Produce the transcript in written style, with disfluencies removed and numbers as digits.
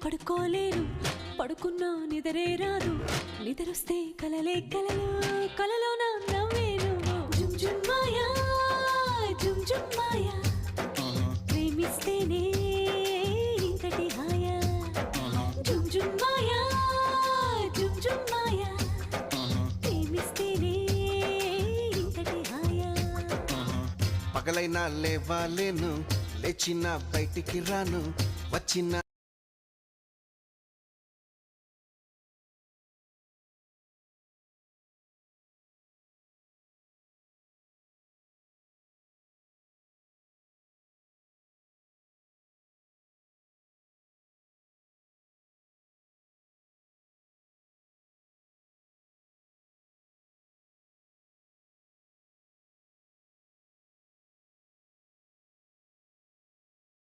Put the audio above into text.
పడుకోలేను పడుకున్నా నిద్రే రాదు నిద్రొస్తే కలలే కలలు కలలో నా నవ్వేను జుమ్ జుమ్ మాయా జుమ్ జుమ్ మాయా ప్రేమిస్తేనే ఇంతటి హాయా జుమ్ జుమ్ మాయా జుమ్ జుమ్ మాయా ప్రేమిస్తేనే ఇంతటి హాయా పగలైనా లేవాలేను లేచిన బయటికి రాను వచ్చిన